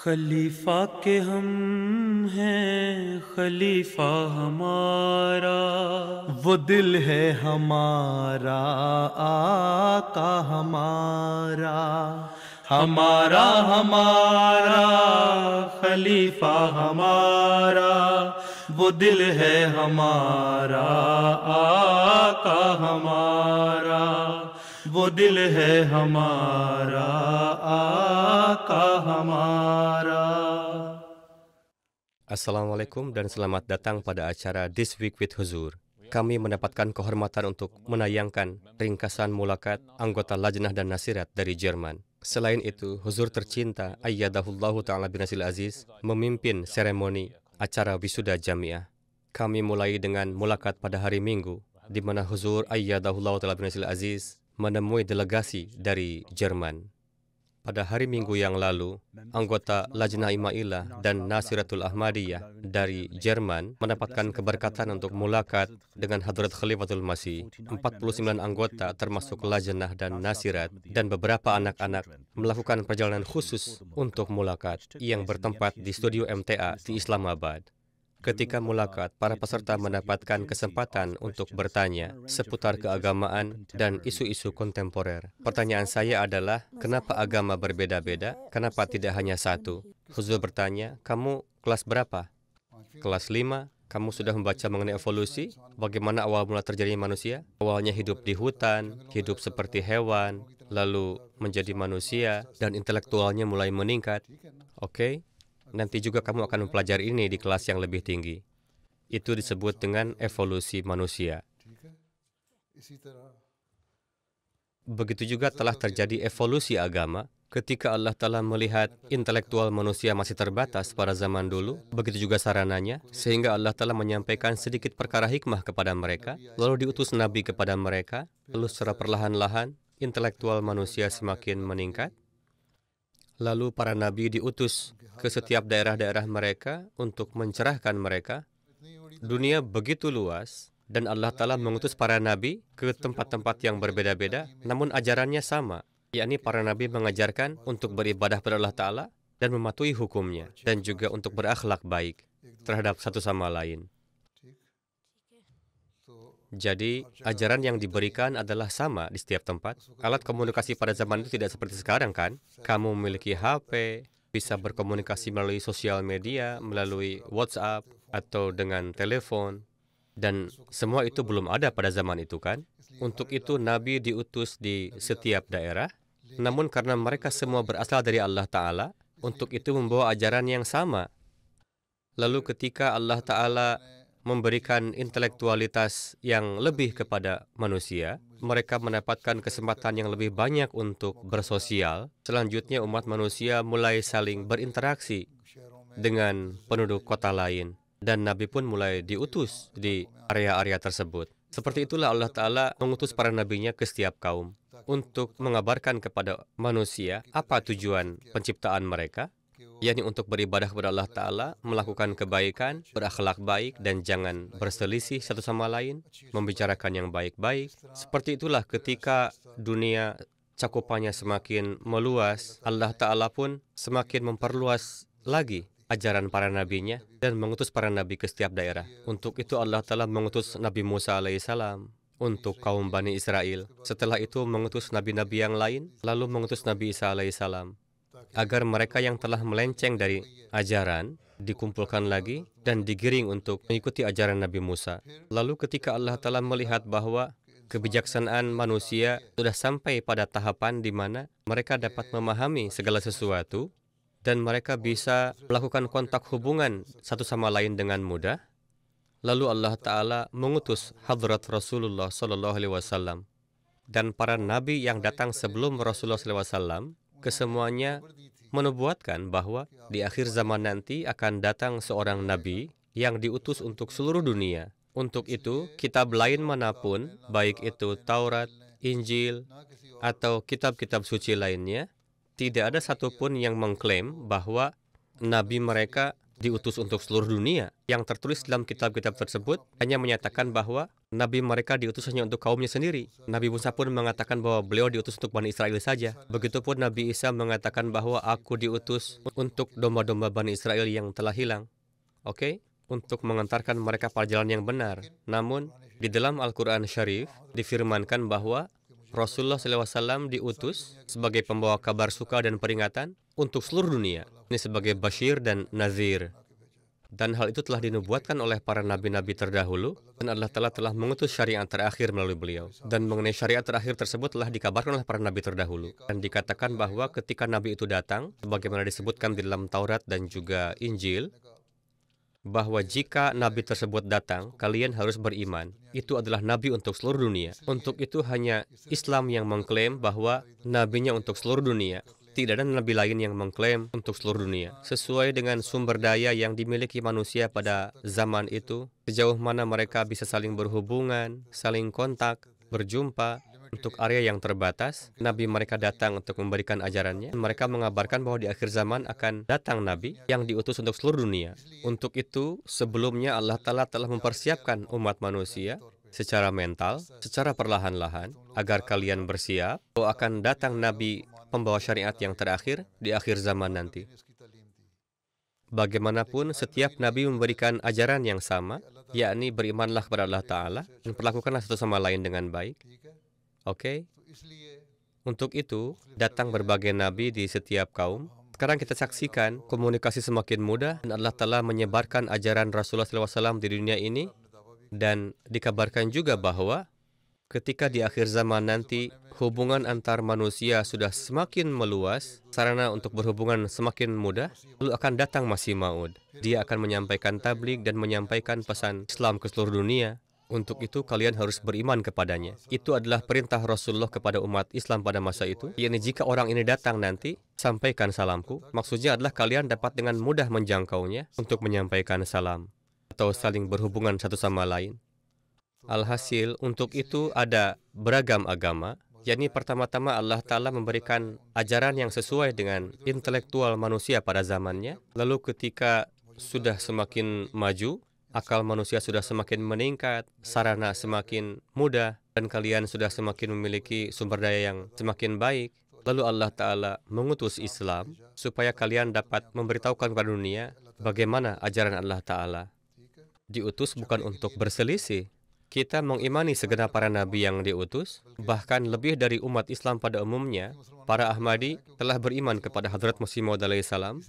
खलीफा के हम हैं, खलीफा हमारा, वो दिल है हमारा, आका हमारा। हमारा हमारा खलीफा हमारा, वो दिल है हमारा, आका हमारा, वो दिल है हमारा, आका हमारा। Assalamualaikum dan selamat datang pada acara This Week with Huzur. Kami mendapatkan kehormatan untuk menayangkan ringkasan mulakat anggota Lajnah dan Nasirat dari Jerman. Selain itu, Huzur tercinta Ayyadahullahu Ta'ala Binasil Aziz memimpin seremoni acara wisuda jamiah. Kami mulai dengan mulakat pada hari Minggu, di mana Huzur Ayyadahullahu Ta'ala Binasil Aziz menemui delegasi dari Jerman. Pada hari Minggu yang lalu, anggota Lajnah Imailah dan Nasiratul Ahmadiyah dari Jerman mendapatkan keberkatan untuk mulakat dengan Hadrat Khalifatul Masih. 49 anggota termasuk Lajnah dan Nasirat dan beberapa anak-anak melakukan perjalanan khusus untuk mulakat yang bertempat di studio MTA di Islamabad. Ketika mulakat, para peserta mendapatkan kesempatan untuk bertanya seputar keagamaan dan isu-isu kontemporer. Pertanyaan saya adalah, kenapa agama berbeda-beda? Kenapa tidak hanya satu? Huzur bertanya, kamu kelas berapa? Kelas 5. Kamu sudah membaca mengenai evolusi? Bagaimana awal mula terjadinya manusia? Awalnya hidup di hutan, hidup seperti hewan, lalu menjadi manusia, dan intelektualnya mulai meningkat. Oke? Nanti juga kamu akan mempelajari ini di kelas yang lebih tinggi. Itu disebut dengan evolusi manusia. Begitu juga telah terjadi evolusi agama. Ketika Allah telah melihat intelektual manusia masih terbatas pada zaman dulu, begitu juga sarananya, sehingga Allah telah menyampaikan sedikit perkara hikmah kepada mereka, lalu diutus Nabi kepada mereka, lalu secara perlahan-lahan, intelektual manusia semakin meningkat. Lalu para nabi diutus ke setiap daerah-daerah mereka untuk mencerahkan mereka. Dunia begitu luas, dan Allah Ta'ala mengutus para nabi ke tempat-tempat yang berbeda-beda, namun ajarannya sama, yakni para nabi mengajarkan untuk beribadah pada Allah Ta'ala dan mematuhi hukumnya, dan juga untuk berakhlak baik terhadap satu sama lain. Jadi, ajaran yang diberikan adalah sama di setiap tempat. Alat komunikasi pada zaman itu tidak seperti sekarang, kan? Kamu memiliki HP, bisa berkomunikasi melalui sosial media, melalui WhatsApp, atau dengan telepon. Dan semua itu belum ada pada zaman itu, kan? Untuk itu, Nabi diutus di setiap daerah. Namun karena mereka semua berasal dari Allah Ta'ala, untuk itu membawa ajaran yang sama. Lalu ketika Allah Ta'ala memberikan intelektualitas yang lebih kepada manusia, mereka mendapatkan kesempatan yang lebih banyak untuk bersosial. Selanjutnya umat manusia mulai saling berinteraksi dengan penduduk kota lain. Dan Nabi pun mulai diutus di area-area tersebut. Seperti itulah Allah Ta'ala mengutus para nabinya ke setiap kaum untuk mengabarkan kepada manusia apa tujuan penciptaan mereka, yakni untuk beribadah kepada Allah Ta'ala, melakukan kebaikan, berakhlak baik, dan jangan berselisih satu sama lain, membicarakan yang baik-baik. Seperti itulah ketika dunia cakupannya semakin meluas, Allah Ta'ala pun semakin memperluas lagi ajaran para nabinya dan mengutus para nabi ke setiap daerah. Untuk itu Allah Ta'ala mengutus Nabi Musa alaihissalam untuk kaum Bani Israel. Setelah itu mengutus nabi-nabi yang lain, lalu mengutus Nabi Isa alaihissalam, agar mereka yang telah melenceng dari ajaran dikumpulkan lagi dan digiring untuk mengikuti ajaran Nabi Musa. Lalu ketika Allah telah melihat bahwa kebijaksanaan manusia sudah sampai pada tahapan di mana mereka dapat memahami segala sesuatu dan mereka bisa melakukan kontak hubungan satu sama lain dengan mudah, lalu Allah Ta'ala mengutus Hadrat Rasulullah SAW dan para nabi yang datang sebelum Rasulullah SAW. Kesemuanya menubuatkan bahwa di akhir zaman nanti akan datang seorang nabi yang diutus untuk seluruh dunia. Untuk itu, kitab lain manapun, baik itu Taurat, Injil, atau kitab-kitab suci lainnya, tidak ada satupun yang mengklaim bahwa nabi mereka diutus untuk seluruh dunia. Yang tertulis dalam kitab-kitab tersebut hanya menyatakan bahwa Nabi mereka diutus hanya untuk kaumnya sendiri. Nabi Musa pun mengatakan bahwa beliau diutus untuk Bani Israel saja. Begitupun Nabi Isa mengatakan bahwa aku diutus untuk domba-domba Bani Israel yang telah hilang. Oke? Untuk mengantarkan mereka pada jalan yang benar. Namun, di dalam Al-Quran Syarif difirmankan bahwa Rasulullah SAW diutus sebagai pembawa kabar suka dan peringatan untuk seluruh dunia. Ini sebagai Bashir dan Nazir. Dan hal itu telah dinubuatkan oleh para nabi-nabi terdahulu, dan Allah Ta'ala telah mengutus syariat terakhir melalui beliau. Dan mengenai syariat terakhir tersebut telah dikabarkan oleh para nabi terdahulu. Dan dikatakan bahwa ketika nabi itu datang, sebagaimana disebutkan di dalam Taurat dan juga Injil, bahwa jika nabi tersebut datang, kalian harus beriman. Itu adalah nabi untuk seluruh dunia. Untuk itu hanya Islam yang mengklaim bahwa nabinya untuk seluruh dunia. Tidak ada nabi lain yang mengklaim untuk seluruh dunia. Sesuai dengan sumber daya yang dimiliki manusia pada zaman itu, sejauh mana mereka bisa saling berhubungan, saling kontak, berjumpa, untuk area yang terbatas, nabi mereka datang untuk memberikan ajarannya. Mereka mengabarkan bahwa di akhir zaman akan datang nabi yang diutus untuk seluruh dunia. Untuk itu, sebelumnya Allah Ta'ala telah mempersiapkan umat manusia secara mental, secara perlahan-lahan, agar kalian bersiap bahwa akan datang nabi pembawa syariat yang terakhir di akhir zaman nanti. Bagaimanapun, setiap nabi memberikan ajaran yang sama, yakni berimanlah kepada Allah Ta'ala dan perlakukanlah satu sama lain dengan baik. Oke? Untuk itu, datang berbagai nabi di setiap kaum. Sekarang kita saksikan komunikasi semakin mudah dan Allah Ta'ala menyebarkan ajaran Rasulullah SAW di dunia ini. Dan dikabarkan juga bahwa ketika di akhir zaman nanti, hubungan antar manusia sudah semakin meluas, sarana untuk berhubungan semakin mudah, lalu akan datang Masih Maud. Dia akan menyampaikan tabligh dan menyampaikan pesan Islam ke seluruh dunia. Untuk itu, kalian harus beriman kepadanya. Itu adalah perintah Rasulullah kepada umat Islam pada masa itu. Yakni jika orang ini datang nanti, sampaikan salamku. Maksudnya adalah kalian dapat dengan mudah menjangkaunya untuk menyampaikan salam atau saling berhubungan satu sama lain. Alhasil, untuk itu ada beragam agama, yakni pertama-tama Allah Ta'ala memberikan ajaran yang sesuai dengan intelektual manusia pada zamannya. Lalu ketika sudah semakin maju, akal manusia sudah semakin meningkat, sarana semakin mudah, dan kalian sudah semakin memiliki sumber daya yang semakin baik, lalu Allah Ta'ala mengutus Islam supaya kalian dapat memberitahukan kepada dunia bagaimana ajaran Allah Ta'ala. Diutus bukan untuk berselisih. Kita mengimani segenap para nabi yang diutus, bahkan lebih dari umat Islam pada umumnya, para Ahmadi telah beriman kepada Hadrat Masih Maud alaihissalam.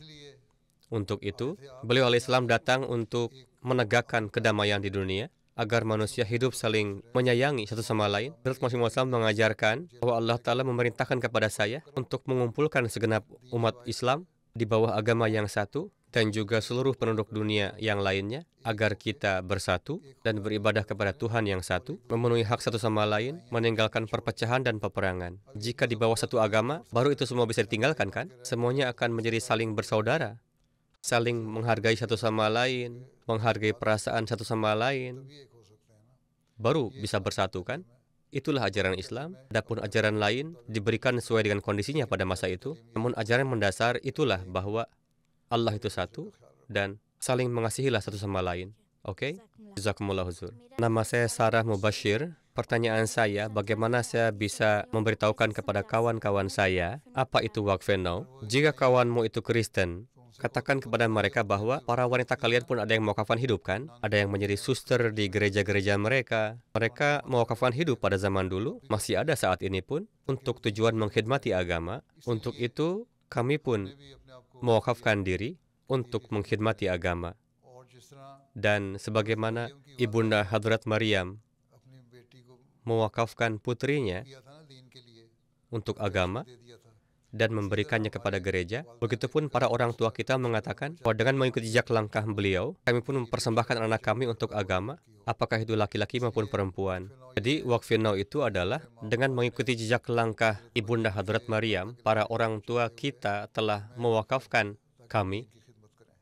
Untuk itu, beliau alaihissalam datang untuk menegakkan kedamaian di dunia, agar manusia hidup saling menyayangi satu sama lain. Hadrat Masih Maud alaihissalam mengajarkan bahwa Allah Ta'ala memerintahkan kepada saya untuk mengumpulkan segenap umat Islam di bawah agama yang satu, dan juga seluruh penduduk dunia yang lainnya, agar kita bersatu dan beribadah kepada Tuhan yang satu, memenuhi hak satu sama lain, meninggalkan perpecahan dan peperangan. Jika di bawah satu agama, baru itu semua bisa ditinggalkan, kan? Semuanya akan menjadi saling bersaudara, saling menghargai satu sama lain, menghargai perasaan satu sama lain, baru bisa bersatu, kan? Itulah ajaran Islam. Adapun ajaran lain diberikan sesuai dengan kondisinya pada masa itu. Namun ajaran mendasar itulah bahwa Allah itu satu dan saling mengasihilah satu sama lain. Oke? Jazakumullah huzur. Nama saya Sarah Mubashir. Pertanyaan saya, bagaimana saya bisa memberitahukan kepada kawan-kawan saya apa itu Waqf Now? Jika kawanmu itu Kristen, katakan kepada mereka bahwa para wanita kalian pun ada yang mewakafkan hidup, kan? Ada yang menjadi suster di gereja-gereja mereka. Mereka mewakafkan hidup pada zaman dulu, masih ada saat ini pun, untuk tujuan mengkhidmati agama. Untuk itu, kami pun mewakafkan diri untuk mengkhidmati agama. Dan sebagaimana Ibunda Hadrat Maryam mewakafkan putrinya untuk agama dan memberikannya kepada gereja, begitupun para orang tua kita mengatakan bahwa dengan mengikuti jejak langkah beliau, kami pun mempersembahkan anak kami untuk agama, apakah itu laki-laki maupun perempuan. Jadi Waqf Now itu adalah dengan mengikuti jejak langkah Ibunda Hadrat Maryam, para orang tua kita telah mewakafkan kami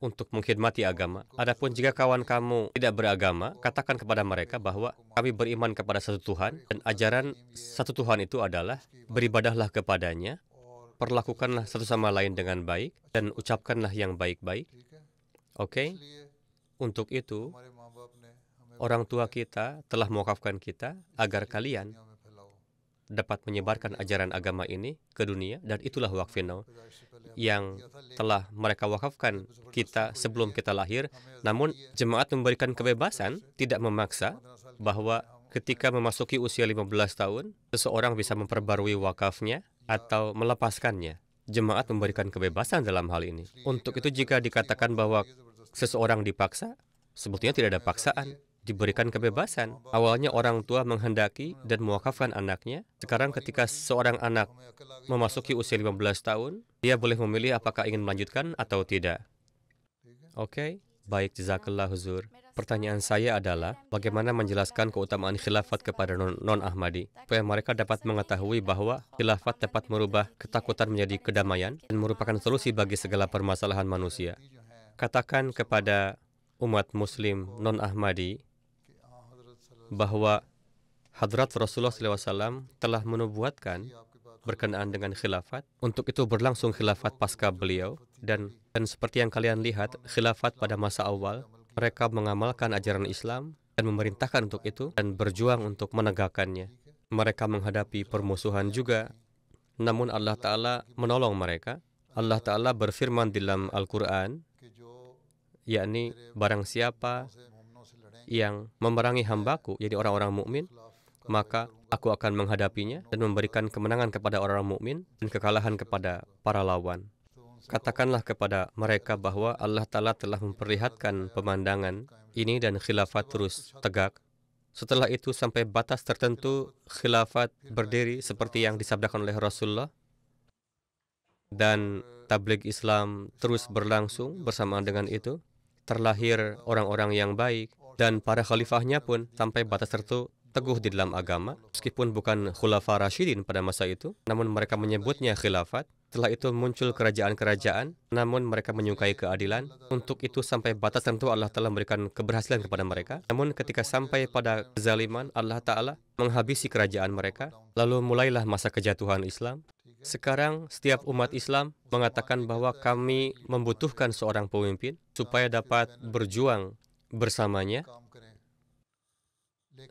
untuk mengkhidmati agama. Adapun jika kawan kamu tidak beragama, katakan kepada mereka bahwa kami beriman kepada satu Tuhan, dan ajaran satu Tuhan itu adalah beribadahlah kepadanya, perlakukanlah satu sama lain dengan baik, dan ucapkanlah yang baik-baik. Oke? Untuk itu, orang tua kita telah mewakafkan kita agar kalian dapat menyebarkan ajaran agama ini ke dunia, dan itulah Waqfinau yang telah mereka wakafkan kita sebelum kita lahir. Namun jemaat memberikan kebebasan, tidak memaksa, bahwa ketika memasuki usia 15 tahun, seseorang bisa memperbarui wakafnya atau melepaskannya. Jemaat memberikan kebebasan dalam hal ini. Untuk itu jika dikatakan bahwa seseorang dipaksa, sebetulnya tidak ada paksaan, diberikan kebebasan. Awalnya orang tua menghendaki dan mewakafkan anaknya. Sekarang ketika seorang anak memasuki usia 15 tahun, dia boleh memilih apakah ingin melanjutkan atau tidak. Oke, baik, jazakallah huzur. Pertanyaan saya adalah, bagaimana menjelaskan keutamaan khilafat kepada non-Ahmadi, supaya mereka dapat mengetahui bahwa khilafat dapat merubah ketakutan menjadi kedamaian dan merupakan solusi bagi segala permasalahan manusia. Katakan kepada umat muslim non-Ahmadi bahwa Hadrat Rasulullah SAW telah menubuatkan berkenaan dengan khilafat. Untuk itu berlangsung khilafat pasca beliau, dan seperti yang kalian lihat, khilafat pada masa awal, mereka mengamalkan ajaran Islam dan memerintahkan untuk itu dan berjuang untuk menegakkannya. Mereka menghadapi permusuhan juga, namun Allah Ta'ala menolong mereka. Allah Ta'ala berfirman dalam Al-Quran, yakni barang siapa yang memerangi hambaku, jadi orang-orang mukmin, maka aku akan menghadapinya dan memberikan kemenangan kepada orang mukmin dan kekalahan kepada para lawan. Katakanlah kepada mereka bahwa Allah Ta'ala telah memperlihatkan pemandangan ini dan khilafat terus tegak. Setelah itu sampai batas tertentu khilafat berdiri seperti yang disabdakan oleh Rasulullah, dan tabligh Islam terus berlangsung bersamaan dengan itu. Terlahir orang-orang yang baik, dan para khalifahnya pun sampai batas tertentu teguh di dalam agama, meskipun bukan khulafa rasyidin pada masa itu, namun mereka menyebutnya khilafat. Setelah itu muncul kerajaan-kerajaan, namun mereka menyukai keadilan. Untuk itu sampai batas tertentu Allah telah memberikan keberhasilan kepada mereka. Namun ketika sampai pada kezaliman, Allah Ta'ala menghabisi kerajaan mereka. Lalu mulailah masa kejatuhan Islam. Sekarang setiap umat Islam mengatakan bahwa kami membutuhkan seorang pemimpin supaya dapat berjuang bersamanya.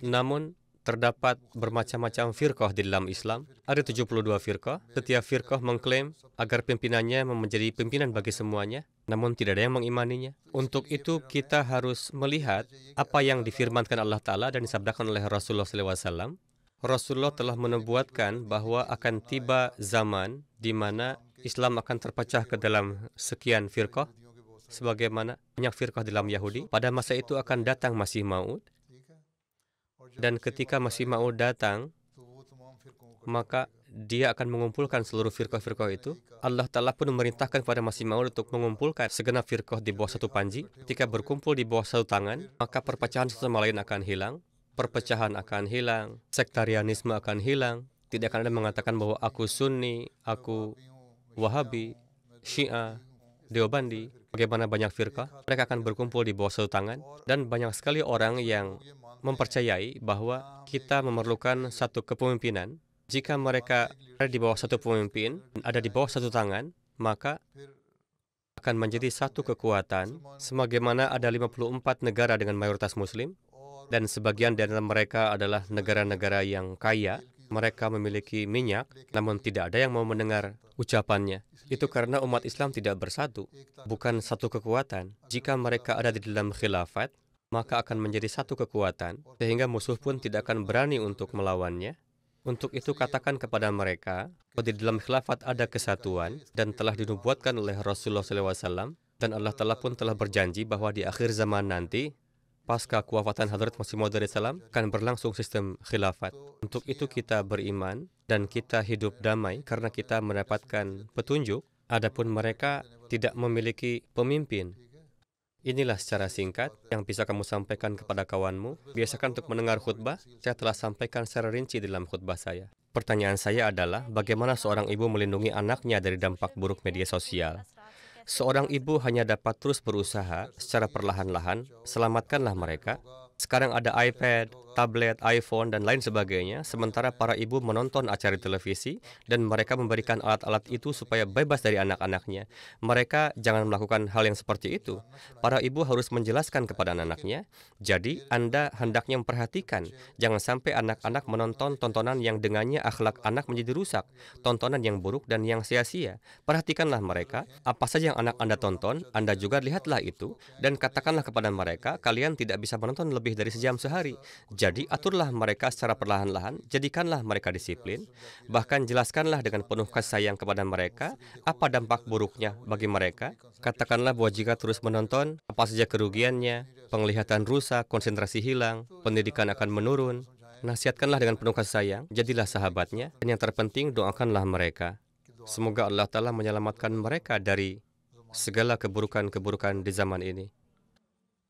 Namun terdapat bermacam-macam firqah di dalam Islam. Ada 72 firqah. Setiap firqah mengklaim agar pimpinannya menjadi pimpinan bagi semuanya, namun tidak ada yang mengimaninya. Untuk itu kita harus melihat apa yang difirmankan Allah Ta'ala dan disabdakan oleh Rasulullah SAW. Rasulullah telah menubuatkan bahwa akan tiba zaman di mana Islam akan terpecah ke dalam sekian firqah, sebagaimana banyak firqah dalam Yahudi. Pada masa itu akan datang Masih Maud. Dan ketika Masih Maud datang, maka dia akan mengumpulkan seluruh firqah-firqah itu. Allah Ta'ala pun memerintahkan kepada Masih Maud untuk mengumpulkan segenap firqah di bawah satu panji. Ketika berkumpul di bawah satu tangan, maka perpecahan satu sama lain akan hilang. Perpecahan akan hilang, sektarianisme akan hilang. Tidak akan ada mengatakan bahwa aku Sunni, aku Wahabi, Syiah, Deobandi. Bagaimana banyak firqah, mereka akan berkumpul di bawah satu tangan. Dan banyak sekali orang yang mempercayai bahwa kita memerlukan satu kepemimpinan. Jika mereka ada di bawah satu pemimpin, ada di bawah satu tangan, maka akan menjadi satu kekuatan. Sebagaimana ada 54 negara dengan mayoritas muslim, dan sebagian dari mereka adalah negara-negara yang kaya. Mereka memiliki minyak, namun tidak ada yang mau mendengar ucapannya. Itu karena umat Islam tidak bersatu, bukan satu kekuatan. Jika mereka ada di dalam khilafat, maka akan menjadi satu kekuatan, sehingga musuh pun tidak akan berani untuk melawannya. Untuk itu katakan kepada mereka bahwa di dalam khilafat ada kesatuan dan telah dinubuatkan oleh Rasulullah SAW, dan Allah Ta'ala pun telah berjanji bahwa di akhir zaman nanti, pasca kewafatan Hadrat Masih Maud SAW, akan berlangsung sistem khilafat. Untuk itu kita beriman dan kita hidup damai karena kita mendapatkan petunjuk. Adapun mereka tidak memiliki pemimpin. Inilah secara singkat yang bisa kamu sampaikan kepada kawanmu. Biasakan untuk mendengar khutbah. Saya telah sampaikan secara rinci dalam khutbah saya. Pertanyaan saya adalah, bagaimana seorang ibu melindungi anaknya dari dampak buruk media sosial? Seorang ibu hanya dapat terus berusaha secara perlahan-lahan, selamatkanlah mereka. Sekarang ada iPad, tablet, iPhone, dan lain sebagainya, sementara para ibu menonton acara televisi dan mereka memberikan alat-alat itu supaya bebas dari anak-anaknya. Mereka jangan melakukan hal yang seperti itu. Para ibu harus menjelaskan kepada anak-anaknya, jadi Anda hendaknya memperhatikan, jangan sampai anak-anak menonton tontonan yang dengannya akhlak anak menjadi rusak, tontonan yang buruk dan yang sia-sia. Perhatikanlah mereka, apa saja yang anak Anda tonton, Anda juga lihatlah itu, dan katakanlah kepada mereka, kalian tidak bisa menonton lebih dari sejam sehari. Jadi aturlah mereka secara perlahan-lahan, jadikanlah mereka disiplin, bahkan jelaskanlah dengan penuh kasih sayang kepada mereka, apa dampak buruknya bagi mereka. Katakanlah bahwa jika terus menonton, apa saja kerugiannya, penglihatan rusak, konsentrasi hilang, pendidikan akan menurun. Nasihatkanlah dengan penuh kasih sayang, jadilah sahabatnya, dan yang terpenting doakanlah mereka. Semoga Allah Ta'ala menyelamatkan mereka dari segala keburukan-keburukan di zaman ini.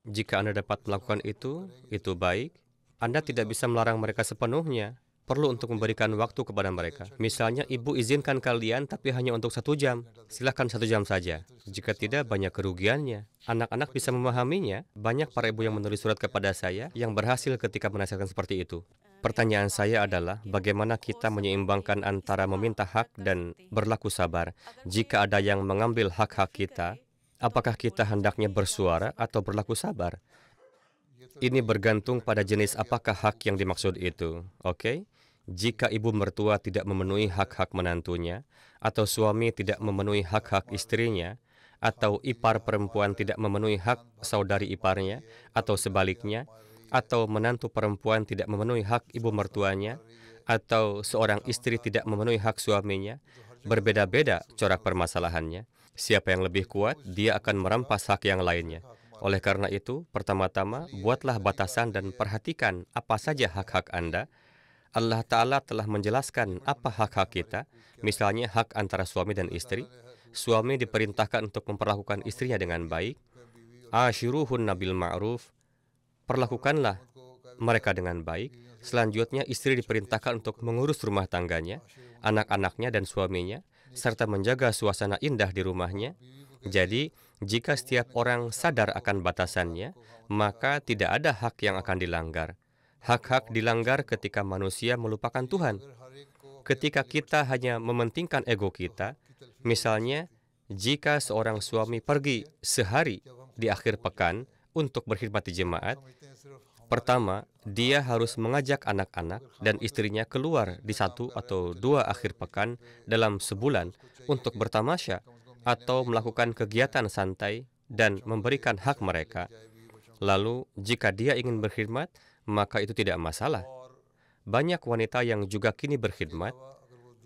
Jika Anda dapat melakukan itu baik. Anda tidak bisa melarang mereka sepenuhnya. Perlu untuk memberikan waktu kepada mereka. Misalnya, ibu izinkan kalian, tapi hanya untuk 1 jam. Silahkan 1 jam saja. Jika tidak, banyak kerugiannya. Anak-anak bisa memahaminya. Banyak para ibu yang menulis surat kepada saya yang berhasil ketika menasihatkan seperti itu. Pertanyaan saya adalah, bagaimana kita menyeimbangkan antara meminta hak dan berlaku sabar? Jika ada yang mengambil hak-hak kita, apakah kita hendaknya bersuara atau berlaku sabar? Ini bergantung pada jenis apakah hak yang dimaksud itu. Oke? Jika ibu mertua tidak memenuhi hak-hak menantunya, atau suami tidak memenuhi hak-hak istrinya, atau ipar perempuan tidak memenuhi hak saudari iparnya, atau sebaliknya, atau menantu perempuan tidak memenuhi hak ibu mertuanya, atau seorang istri tidak memenuhi hak suaminya, berbeda-beda corak permasalahannya. Siapa yang lebih kuat, dia akan merampas hak yang lainnya. Oleh karena itu, pertama-tama, buatlah batasan dan perhatikan apa saja hak-hak Anda. Allah Ta'ala telah menjelaskan apa hak-hak kita, misalnya hak antara suami dan istri. Suami diperintahkan untuk memperlakukan istrinya dengan baik. Ashiruhunna bil ma'ruf, perlakukanlah mereka dengan baik. Selanjutnya, istri diperintahkan untuk mengurus rumah tangganya, anak-anaknya dan suaminya, serta menjaga suasana indah di rumahnya. Jadi, jika setiap orang sadar akan batasannya, maka tidak ada hak yang akan dilanggar. Hak-hak dilanggar ketika manusia melupakan Tuhan. Ketika kita hanya mementingkan ego kita, misalnya, jika seorang suami pergi sehari di akhir pekan untuk berkhidmat di jemaat, pertama, dia harus mengajak anak-anak dan istrinya keluar di 1 atau 2 akhir pekan dalam sebulan untuk bertamasya, atau melakukan kegiatan santai dan memberikan hak mereka. Lalu, jika dia ingin berkhidmat, maka itu tidak masalah. Banyak wanita yang juga kini berkhidmat.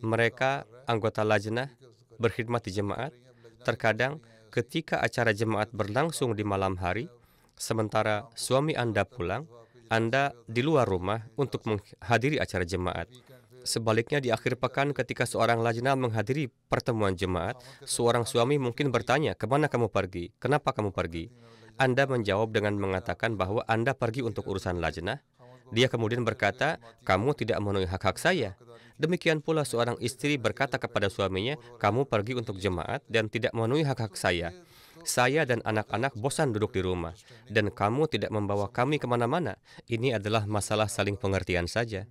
Mereka anggota lajnah berkhidmat di jemaat. Terkadang, ketika acara jemaat berlangsung di malam hari, sementara suami Anda pulang, Anda di luar rumah untuk menghadiri acara jemaat. Sebaliknya, di akhir pekan ketika seorang lajnah menghadiri pertemuan jemaat, seorang suami mungkin bertanya, kemana kamu pergi? Kenapa kamu pergi? Anda menjawab dengan mengatakan bahwa Anda pergi untuk urusan lajnah. Dia kemudian berkata, kamu tidak memenuhi hak-hak saya. Demikian pula seorang istri berkata kepada suaminya, kamu pergi untuk jemaat dan tidak memenuhi hak-hak saya. Saya dan anak-anak bosan duduk di rumah, dan kamu tidak membawa kami kemana-mana. Ini adalah masalah saling pengertian saja.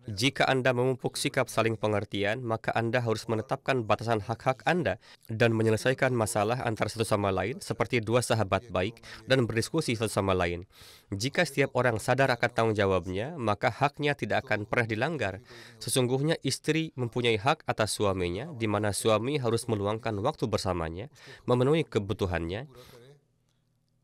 Jika Anda memupuk sikap saling pengertian, maka Anda harus menetapkan batasan hak-hak Anda dan menyelesaikan masalah antara satu sama lain seperti 2 sahabat baik dan berdiskusi satu sama lain. Jika setiap orang sadar akan tanggung jawabnya, maka haknya tidak akan pernah dilanggar. Sesungguhnya istri mempunyai hak atas suaminya, di mana suami harus meluangkan waktu bersamanya, memenuhi kebutuhannya,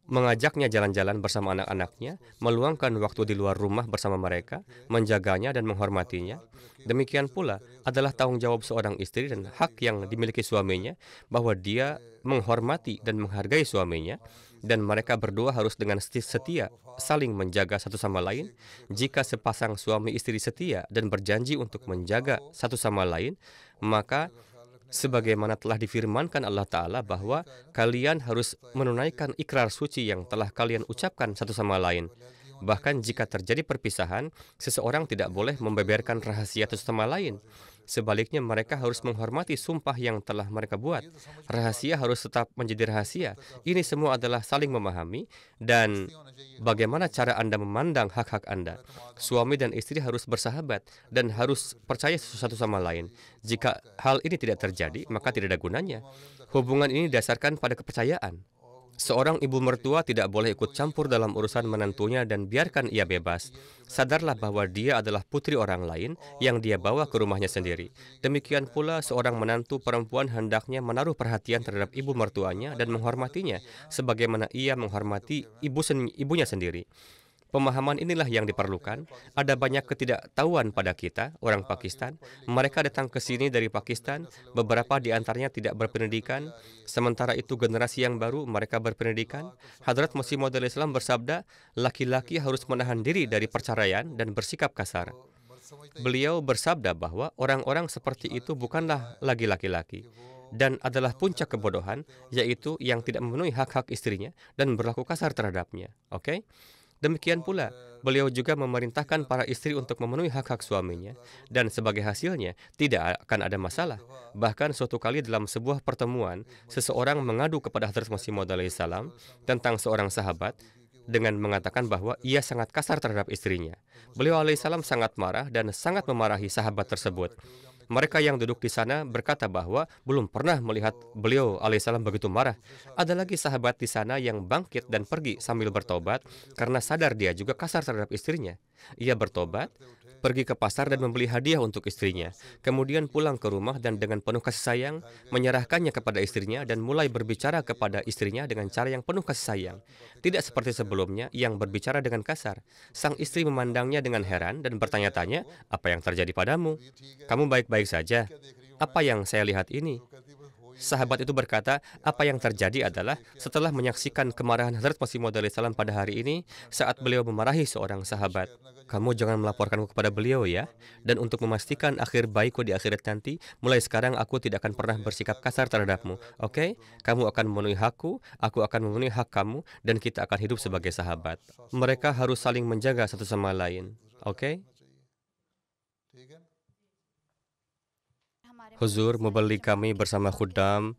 mengajaknya jalan-jalan bersama anak-anaknya, meluangkan waktu di luar rumah bersama mereka, menjaganya dan menghormatinya. Demikian pula adalah tanggung jawab seorang istri dan hak yang dimiliki suaminya, bahwa dia menghormati dan menghargai suaminya, dan mereka berdua harus dengan setia saling menjaga satu sama lain. Jika sepasang suami istri setia dan berjanji untuk menjaga satu sama lain, maka sebagaimana telah difirmankan Allah Ta'ala bahwa kalian harus menunaikan ikrar suci yang telah kalian ucapkan satu sama lain. Bahkan jika terjadi perpisahan, seseorang tidak boleh membeberkan rahasia satu sama lain. Sebaliknya, mereka harus menghormati sumpah yang telah mereka buat. Rahasia harus tetap menjadi rahasia. Ini semua adalah saling memahami dan bagaimana cara Anda memandang hak-hak Anda. Suami dan istri harus bersahabat dan harus percaya satu sama lain. Jika hal ini tidak terjadi, maka tidak ada gunanya. Hubungan ini didasarkan pada kepercayaan. Seorang ibu mertua tidak boleh ikut campur dalam urusan menantunya dan biarkan ia bebas. Sadarlah bahwa dia adalah putri orang lain yang dia bawa ke rumahnya sendiri. Demikian pula seorang menantu perempuan hendaknya menaruh perhatian terhadap ibu mertuanya dan menghormatinya sebagaimana ia menghormati ibunya sendiri. Pemahaman inilah yang diperlukan. Ada banyak ketidaktahuan pada kita, orang Pakistan. Mereka datang ke sini dari Pakistan, beberapa di antaranya tidak berpendidikan. Sementara itu generasi yang baru, mereka berpendidikan. Hadrat Masih Maud Islam bersabda, laki-laki harus menahan diri dari perceraian dan bersikap kasar. Beliau bersabda bahwa orang-orang seperti itu bukanlah lagi laki-laki dan adalah puncak kebodohan, yaitu yang tidak memenuhi hak-hak istrinya dan berlaku kasar terhadapnya. Oke? Demikian pula, beliau juga memerintahkan para istri untuk memenuhi hak-hak suaminya, dan sebagai hasilnya tidak akan ada masalah. Bahkan suatu kali dalam sebuah pertemuan, seseorang mengadu kepada Hadrat Masih Maud salam tentang seorang sahabat dengan mengatakan bahwa ia sangat kasar terhadap istrinya. Beliau alaihissalam sangat marah dan sangat memarahi sahabat tersebut. Mereka yang duduk di sana berkata bahwa belum pernah melihat beliau alaihissalam begitu marah. Ada lagi sahabat di sana yang bangkit dan pergi sambil bertobat karena sadar dia juga kasar terhadap istrinya. Ia bertobat, pergi ke pasar dan membeli hadiah untuk istrinya. Kemudian pulang ke rumah dan dengan penuh kasih sayang menyerahkannya kepada istrinya dan mulai berbicara kepada istrinya dengan cara yang penuh kasih sayang. Tidak seperti sebelumnya yang berbicara dengan kasar. Sang istri memandangnya dengan heran dan bertanya-tanya, apa yang terjadi padamu? Kamu baik-baik saja? Apa yang saya lihat ini? Sahabat itu berkata, apa yang terjadi adalah setelah menyaksikan kemarahan Hadrat Masih Maud salam pada hari ini, saat beliau memarahi seorang sahabat, kamu jangan melaporkanku kepada beliau ya. Dan untuk memastikan akhir baikku di akhirat nanti, mulai sekarang aku tidak akan pernah bersikap kasar terhadapmu. Oke? Kamu akan memenuhi hakku, aku akan memenuhi hak kamu, dan kita akan hidup sebagai sahabat. Mereka harus saling menjaga satu sama lain. Oke? Huzur, mubalik kami bersama khuddam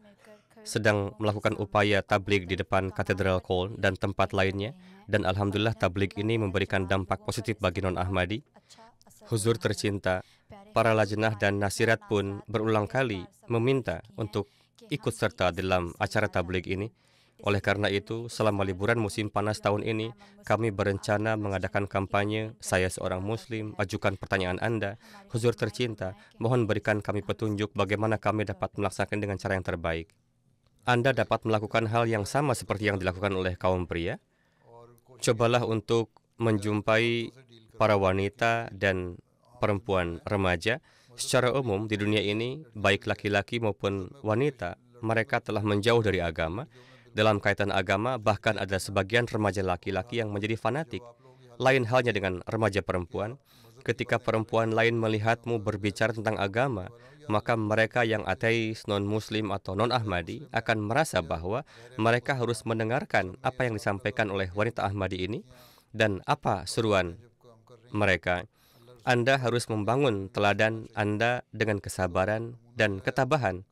sedang melakukan upaya tabligh di depan Katedral Cole dan tempat lainnya, dan alhamdulillah tabligh ini memberikan dampak positif bagi non-Ahmadi. Huzur tercinta, para lajnah dan nasirat pun berulang kali meminta untuk ikut serta dalam acara tabligh ini. Oleh karena itu, selama liburan musim panas tahun ini, kami berencana mengadakan kampanye Saya Seorang Muslim, ajukan pertanyaan Anda. Huzur tercinta, mohon berikan kami petunjuk bagaimana kami dapat melaksanakan dengan cara yang terbaik. Anda dapat melakukan hal yang sama seperti yang dilakukan oleh kaum pria. Cobalah untuk menjumpai para wanita dan perempuan remaja. Secara umum di dunia ini, baik laki-laki maupun wanita, mereka telah menjauh dari agama. Dalam kaitan agama, bahkan ada sebagian remaja laki-laki yang menjadi fanatik. Lain halnya dengan remaja perempuan. Ketika perempuan lain melihatmu berbicara tentang agama, maka mereka yang ateis, non-muslim atau non-Ahmadi akan merasa bahwa mereka harus mendengarkan apa yang disampaikan oleh wanita Ahmadi ini dan apa seruan mereka. Anda harus membangun teladan Anda dengan kesabaran dan ketabahan.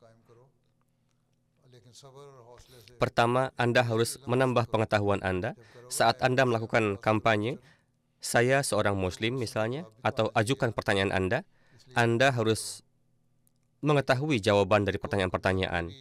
Pertama, Anda harus menambah pengetahuan Anda. Saat Anda melakukan kampanye, saya seorang Muslim misalnya, atau ajukan pertanyaan Anda harus mengetahui jawaban dari pertanyaan-pertanyaan.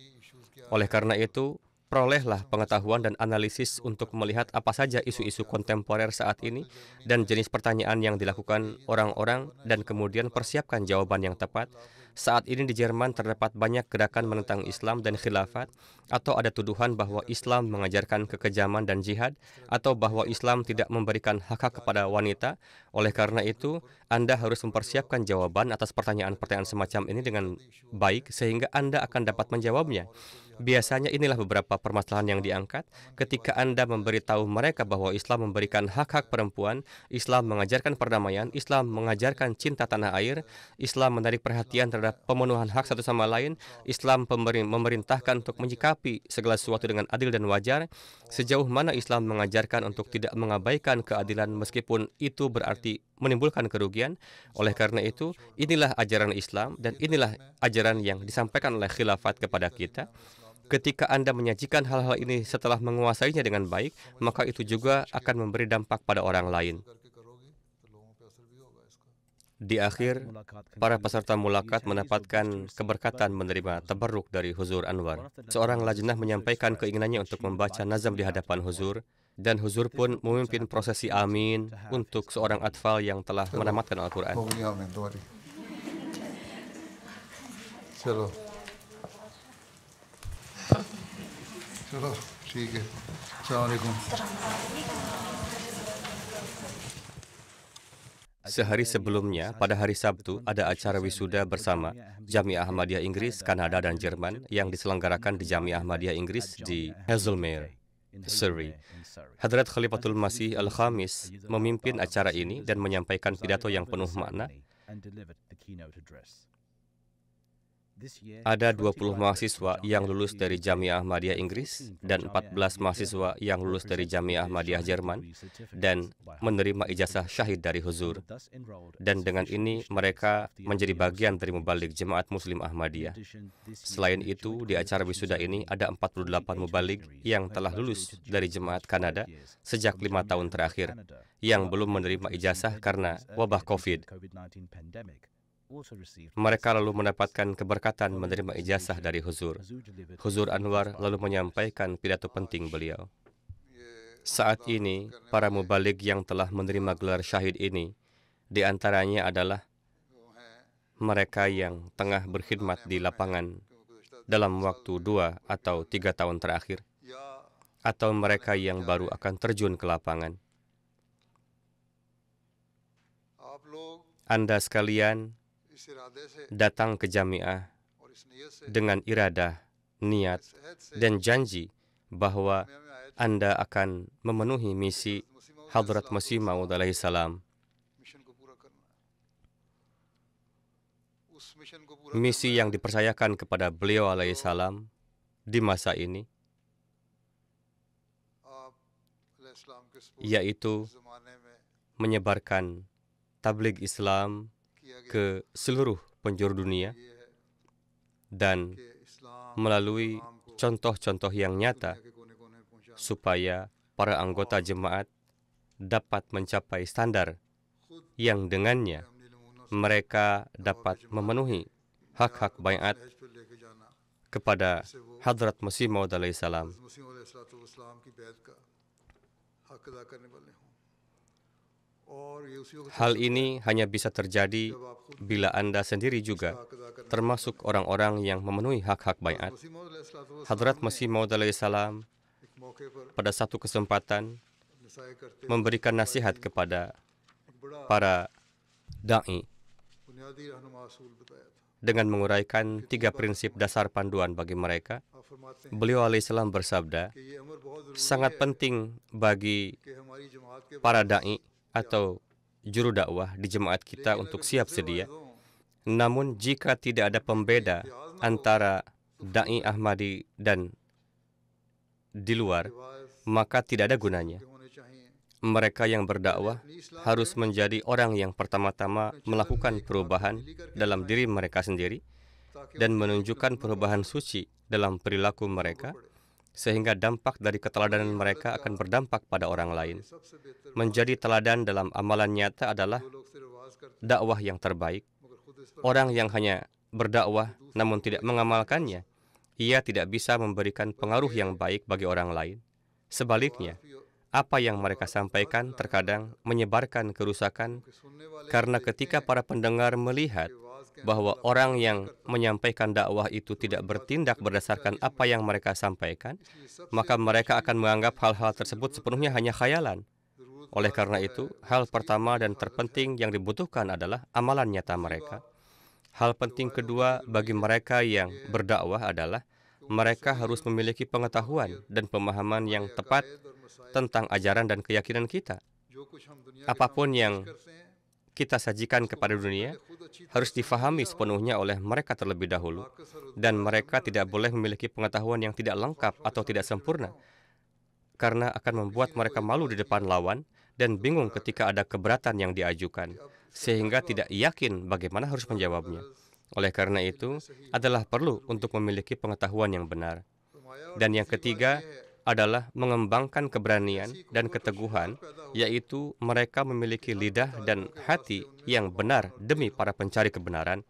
Oleh karena itu, perolehlah pengetahuan dan analisis untuk melihat apa saja isu-isu kontemporer saat ini dan jenis pertanyaan yang dilakukan orang-orang dan kemudian persiapkan jawaban yang tepat. Saat ini di Jerman terdapat banyak gerakan menentang Islam dan khilafat, atau ada tuduhan bahwa Islam mengajarkan kekejaman dan jihad, atau bahwa Islam tidak memberikan hak-hak kepada wanita. Oleh karena itu, Anda harus mempersiapkan jawaban atas pertanyaan-pertanyaan semacam ini dengan baik, sehingga Anda akan dapat menjawabnya. Biasanya inilah beberapa permasalahan yang diangkat. Ketika Anda memberitahu mereka bahwa Islam memberikan hak-hak perempuan, Islam mengajarkan perdamaian, Islam mengajarkan cinta tanah air, Islam menarik perhatian terhadap kepada pemenuhan hak satu sama lain, Islam memerintahkan untuk menyikapi segala sesuatu dengan adil dan wajar. Sejauh mana Islam mengajarkan untuk tidak mengabaikan keadilan meskipun itu berarti menimbulkan kerugian. Oleh karena itu, inilah ajaran Islam dan inilah ajaran yang disampaikan oleh khilafat kepada kita. Ketika Anda menyajikan hal-hal ini setelah menguasainya dengan baik, maka itu juga akan memberi dampak pada orang lain. Di akhir, para peserta mulakat mendapatkan keberkatan menerima tabarruk dari Huzur Anwar. Seorang lajnah menyampaikan keinginannya untuk membaca nazam di hadapan Huzur, dan Huzur pun memimpin prosesi amin untuk seorang atfal yang telah menamatkan Al-Quran. Sehari sebelumnya, pada hari Sabtu, ada acara wisuda bersama Jamiah Ahmadiyah Inggris, Kanada, dan Jerman yang diselenggarakan di Jamiah Ahmadiyah Inggris di Haslemere, Surrey. Hadrat Khalifatul Masih Al-Khamis memimpin acara ini dan menyampaikan pidato yang penuh makna. Ada 20 mahasiswa yang lulus dari Jamiah Ahmadiyah Inggris dan 14 mahasiswa yang lulus dari Jamiah Ahmadiyah Jerman dan menerima ijazah syahid dari Huzur. Dan dengan ini mereka menjadi bagian dari mubalik Jemaat Muslim Ahmadiyah. Selain itu, di acara wisuda ini ada 48 mubalik yang telah lulus dari Jemaat Kanada sejak 5 tahun terakhir yang belum menerima ijazah karena wabah COVID. Mereka lalu mendapatkan keberkatan menerima ijazah dari Huzur. Huzur Anwar lalu menyampaikan pidato penting beliau. Saat ini, para mubalik yang telah menerima gelar syahid ini, di antaranya adalah mereka yang tengah berkhidmat di lapangan dalam waktu 2 atau 3 tahun terakhir, atau mereka yang baru akan terjun ke lapangan. Anda sekalian datang ke jamiah dengan iradah, niat, dan janji bahwa Anda akan memenuhi misi Hadrat Masih Maud alaihi salam. Misi yang dipercayakan kepada beliau alaihi salam di masa ini, yaitu menyebarkan tabligh Islam ke seluruh penjuru dunia dan melalui contoh-contoh yang nyata supaya para anggota jemaat dapat mencapai standar yang dengannya mereka dapat memenuhi hak-hak baiat kepada Hadrat Masih Maud alaihi salam. Hal ini hanya bisa terjadi bila Anda sendiri juga termasuk orang-orang yang memenuhi hak-hak baiat. Hadrat Masih Maud alaihi salam pada satu kesempatan memberikan nasihat kepada para da'i dengan menguraikan 3 prinsip dasar panduan bagi mereka. Beliau alaihissalam bersabda, sangat penting bagi para da'i atau juru dakwah di jemaat kita untuk siap sedia. Namun jika tidak ada pembeda antara da'i Ahmadi dan di luar, maka tidak ada gunanya. Mereka yang berdakwah harus menjadi orang yang pertama-tama melakukan perubahan dalam diri mereka sendiri dan menunjukkan perubahan suci dalam perilaku mereka, sehingga dampak dari keteladanan mereka akan berdampak pada orang lain. Menjadi teladan dalam amalan nyata adalah dakwah yang terbaik. Orang yang hanya berdakwah namun tidak mengamalkannya, ia tidak bisa memberikan pengaruh yang baik bagi orang lain. Sebaliknya, apa yang mereka sampaikan terkadang menyebarkan kerusakan, karena ketika para pendengar melihat bahwa orang yang menyampaikan dakwah itu tidak bertindak berdasarkan apa yang mereka sampaikan, maka mereka akan menganggap hal-hal tersebut sepenuhnya hanya khayalan. Oleh karena itu, hal pertama dan terpenting yang dibutuhkan adalah amalan nyata mereka. Hal penting kedua bagi mereka yang berdakwah adalah mereka harus memiliki pengetahuan dan pemahaman yang tepat tentang ajaran dan keyakinan kita. Apapun yang kita sajikan kepada dunia harus difahami sepenuhnya oleh mereka terlebih dahulu, dan mereka tidak boleh memiliki pengetahuan yang tidak lengkap atau tidak sempurna, karena akan membuat mereka malu di depan lawan dan bingung ketika ada keberatan yang diajukan, sehingga tidak yakin bagaimana harus menjawabnya. Oleh karena itu, adalah perlu untuk memiliki pengetahuan yang benar. Dan yang ketiga adalah mengembangkan keberanian dan keteguhan, yaitu mereka memiliki lidah dan hati yang benar demi para pencari kebenaran.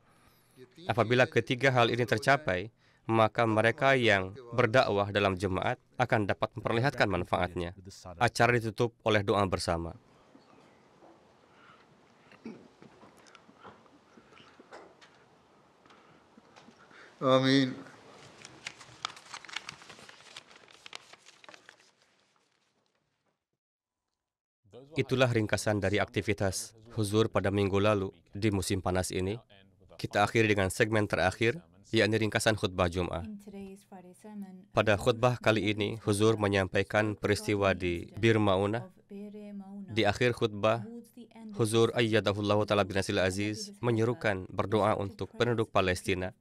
Apabila ketiga hal ini tercapai, maka mereka yang berdakwah dalam jemaat akan dapat memperlihatkan manfaatnya. Acara ditutup oleh doa bersama. Amin. Itulah ringkasan dari aktivitas Huzur pada minggu lalu di musim panas ini. Kita akhiri dengan segmen terakhir, yakni ringkasan khutbah Jum'ah. Pada khutbah kali ini, Huzur menyampaikan peristiwa di Bir Maunah. Di akhir khutbah, Huzur ayyadahullahu ta'ala binasil aziz menyerukan berdoa untuk penduduk Palestina,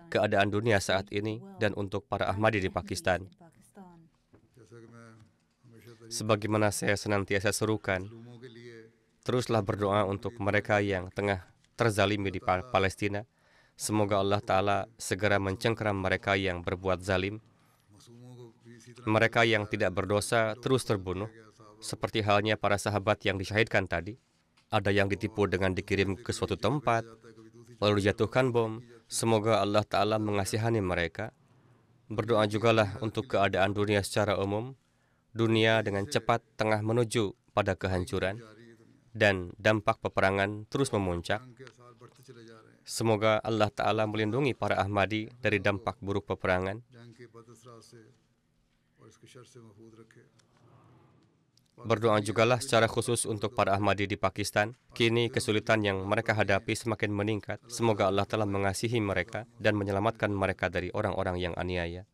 keadaan dunia saat ini, dan untuk para Ahmadi di Pakistan. Sebagaimana saya senantiasa serukan, teruslah berdoa untuk mereka yang tengah terzalimi di Palestina. Semoga Allah Ta'ala segera mencengkeram mereka yang berbuat zalim. Mereka yang tidak berdosa terus terbunuh, seperti halnya para sahabat yang disyahidkan tadi. Ada yang ditipu dengan dikirim ke suatu tempat, lalu dijatuhkan bom. Semoga Allah Ta'ala mengasihani mereka. Berdoa jugalah untuk keadaan dunia secara umum. Dunia dengan cepat tengah menuju pada kehancuran, dan dampak peperangan terus memuncak. Semoga Allah Ta'ala melindungi para Ahmadi dari dampak buruk peperangan. Berdoa jugalah secara khusus untuk para Ahmadi di Pakistan. Kini kesulitan yang mereka hadapi semakin meningkat. Semoga Allah Ta'ala mengasihi mereka dan menyelamatkan mereka dari orang-orang yang aniaya.